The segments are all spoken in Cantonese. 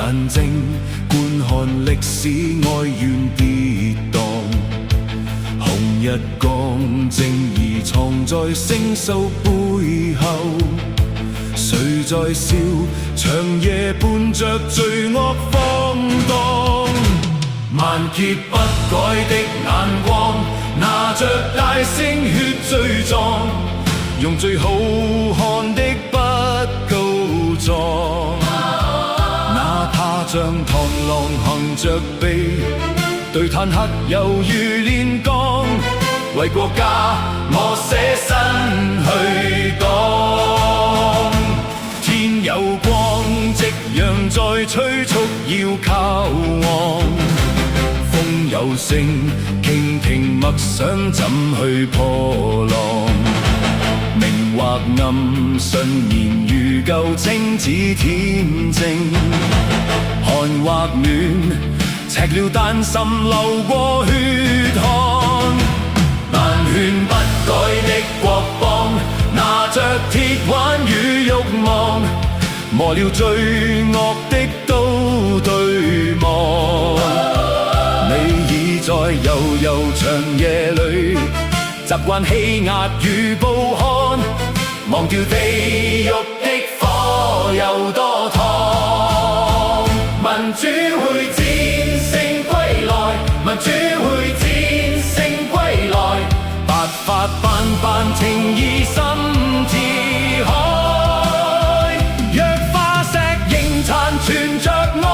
眼睛觀看歷史哀怨跌宕，紅日光正義藏在星宿背後，誰在笑？長夜伴着罪惡放蕩，萬劫不改的眼光，拿着大聲血罪狀，用最好看的筆告狀。哪怕像螳螂行着臂，對坦克猶如煉鋼，為國家我捨身去擋。天有光，夕陽在催促要靠岸，風有聲，傾聽默想怎去破浪。明或暗，信言如舊，青子天正。寒或暖，赤了丹心流過血汗。萬勸不改的國邦，拿着鐵腕與慾望，磨了罪惡的刀對望。你已在悠悠長夜裏，習慣欺壓與暴漢，忘掉地獄的火有多燙。民主會戰勝歸來，民主會戰勝歸來，白髮斑斑情義心似海。若化石仍殘存着愛，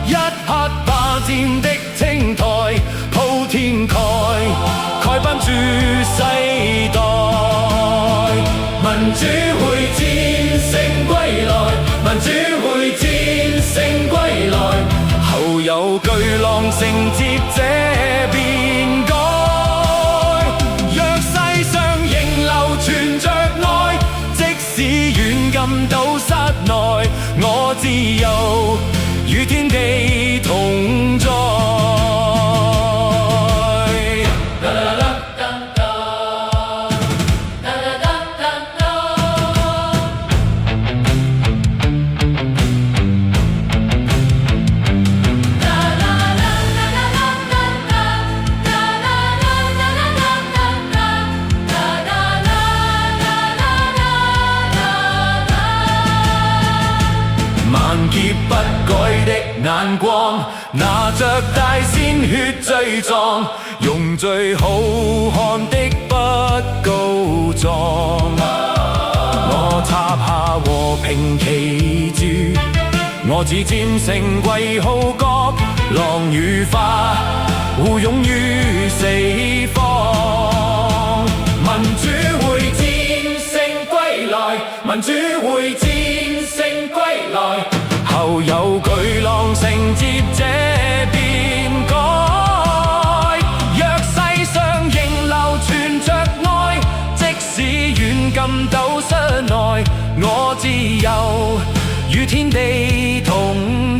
一刻霸佔的青苔，鋪天蓋，蓋板住世代。民主會戰勝歸來，民主會戰勝歸來，後有巨浪承接這變改。若世上仍流傳着愛，即使軟禁到室內，我自由與天地同在。萬劫不改的眼光，拿着大鮮血罪狀，用最好看的筆告狀。我插下和平旗幟，我只戰勝為號角，狼與花互擁於四方。民主會戰勝歸來，民主會戰勝歸來，後有巨浪承接這變改。若世上仍流傳着愛，即使軟禁到室內，我自由與天地同